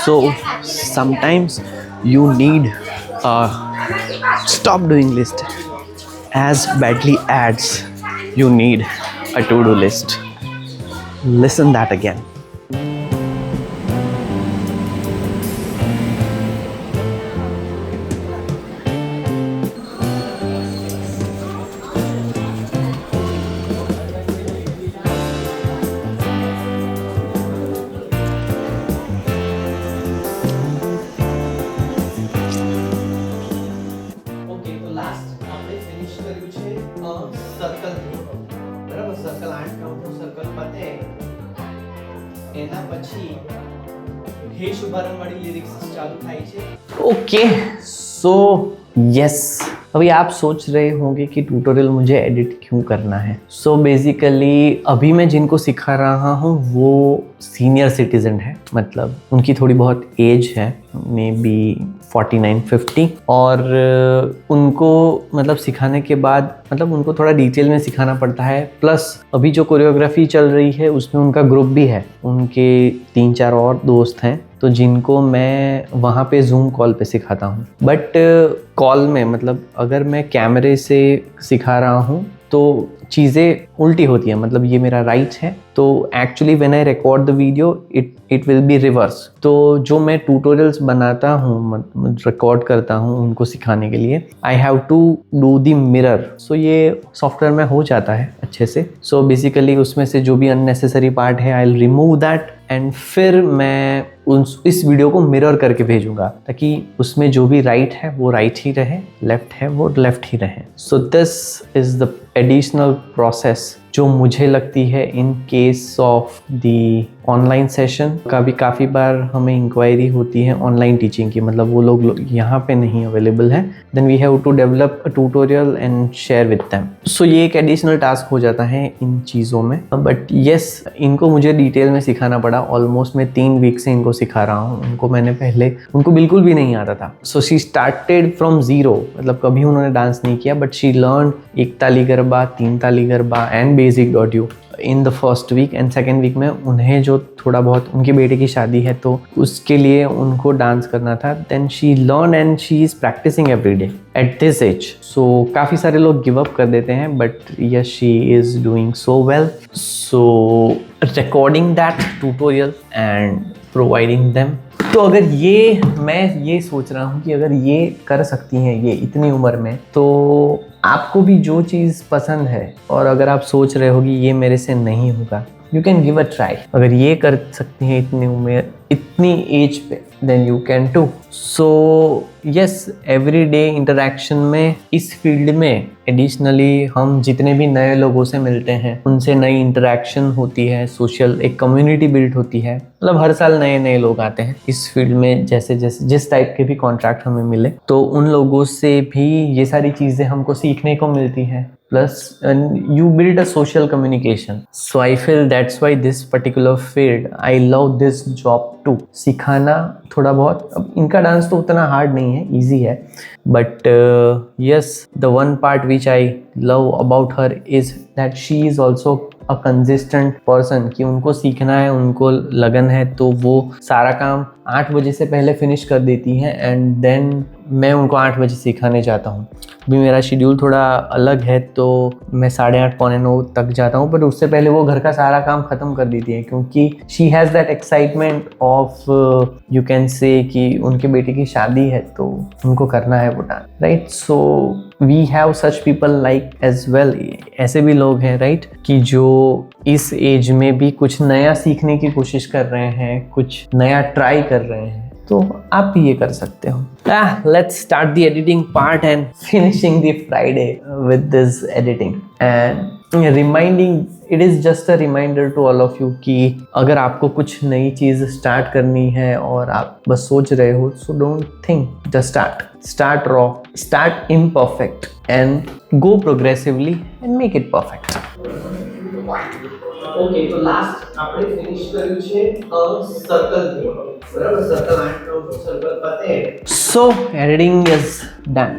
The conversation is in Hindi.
So sometimes you need a stop doing list as badly as you need a to-do list. Listen that again. Okay તો લાસ્ટ આપણે ફિનિશ કર્યું છે સર્કલ બરાબર સર્કલ 8 કાઉન્ટનું સર્કલ પતે એના પછી હે શુભારંભ વાળી લિરિક્સ ચાલુ થાય છે. ओके सो यस, अभी आप सोच रहे होंगे कि ट्यूटोरियल मुझे एडिट क्यों करना है. सो बेसिकली अभी मैं जिनको सिखा रहा हूँ वो सीनियर सिटीजन है, मतलब उनकी थोड़ी बहुत एज है, मे बी 49-50, और उनको मतलब सिखाने के बाद मतलब उनको थोड़ा डिटेल में सिखाना पड़ता है. प्लस अभी जो कोरियोग्राफी चल रही है उसमें उनका ग्रुप भी है, उनके 3-4 और दोस्त हैं तो जिनको मैं वहाँ पे जूम कॉल पे सिखाता हूँ. बट कॉल में मतलब अगर मैं कैमरे से सिखा रहा हूँ तो चीज़ें उल्टी होती हैं. मतलब ये मेरा राइट है तो actually when I record the video it will be reverse. तो जो मैं ट्यूटोरियल्स बनाता हूँ, रिकॉर्ड करता हूँ उनको सिखाने के लिए, I have to do the mirror. So ये सॉफ्टवेयर में हो जाता है अच्छे से. सो बेसिकली उसमें से जो भी अननेसेसरी पार्ट है I will remove that and फिर मैं इस वीडियो को मिरर करके भेजूंगा ताकि उसमें जो भी राइट है वो राइट ही रहे, लेफ्ट है वो लेफ्ट ही रहे. So this is the additional process जो मुझे लगती है in case of the online session का भी काफ़ी बार हमें इंक्वायरी होती है ऑनलाइन टीचिंग की, मतलब वो लोग यहाँ पे नहीं अवेलेबल है, then we have to develop a tutorial and share with them. So ये एक एडिशनल टास्क हो जाता है इन चीज़ों में. बट येस, इनको मुझे डिटेल में सिखाना पड़ा. ऑलमोस्ट मैं 3 वीक से इनको सिखा रहा हूँ. उनको मैंने पहले उनको बिल्कुल भी नहीं आता था. So she started from zero, मतलब कभी उन्होंने डांस नहीं किया, बट शी लर्न 1 ताली गरबा, 3 ताली गरबा एंड बेसिक डॉड्यू in the first week. And second week में उन्हें जो थोड़ा बहुत, उनकी बेटे की शादी है तो उसके लिए उनको डांस करना था. Then she learn and she is practicing every day at this age. So काफ़ी सारे लोग गिव अप कर देते हैं, but yes she is doing so well. So recording that tutorial and providing them. तो अगर ये मैं ये सोच रहा हूँ कि अगर ये कर सकती हैं ये इतनी उम्र में, तो आपको भी जो चीज़ पसंद है और अगर आप सोच रहे हो कि ये मेरे से नहीं होगा, you can give a try. अगर ये कर सकती हैं इतनी उम्र, इतनी एज पे, then you can to. So yes, everyday interaction में इस फील्ड में एडिशनली हम जितने भी नए लोगों से मिलते हैं उनसे नई इंटरेक्शन होती है, सोशल एक कम्युनिटी बिल्ड होती है. मतलब हर साल नए नए लोग आते हैं इस फील्ड में, जैसे जैसे जिस टाइप के भी कॉन्ट्रैक्ट हमें मिले तो उन लोगों से भी ये सारी चीज़ें हमको सीखने को मिलती हैं. Plus, you build a social communication. So I feel that's why this particular field, I love this job too. सिखाना थोड़ा बहुत, अब इनका डांस तो उतना हार्ड नहीं है, इजी है. But yes, the one part which I love about her is that she is also a consistent person. कि उनको सीखना है, उनको लगन है, तो वो सारा काम 8 बजे से पहले फिनिश कर देती हैं एंड देन मैं उनको 8 बजे सिखाने जाता हूँ. अभी मेरा शेड्यूल थोड़ा अलग है तो मैं 8:30 पौने 9 तक जाता हूँ, बट उससे पहले वो घर का सारा काम ख़त्म कर देती है क्योंकि she has that excitement of you can say कि उनके बेटे की शादी है तो उनको करना है वो dance, right. So we have such people like as well. ऐसे भी लोग हैं, राइट, कि जो इस एज में भी कुछ नया सीखने की कोशिश कर रहे हैं, कुछ नया ट्राई कर रहे हैं, तो आप भी ये कर सकते हो. Let's start the editing part and finishing the Friday with this editing and reminding. It is just a reminder to all of you कि अगर आपको कुछ नई चीज़ स्टार्ट करनी है और आप बस सोच रहे हो, so don't think, just start raw, start imperfect and go progressively and make it perfect. Okay તો લાસ્ટ આપણે ફિનિશ કર્યું છે સર્કલ થી, બરાબર. સર્કલ 8 કાઉન્ટનું સર્કલ પતે. So editing is done.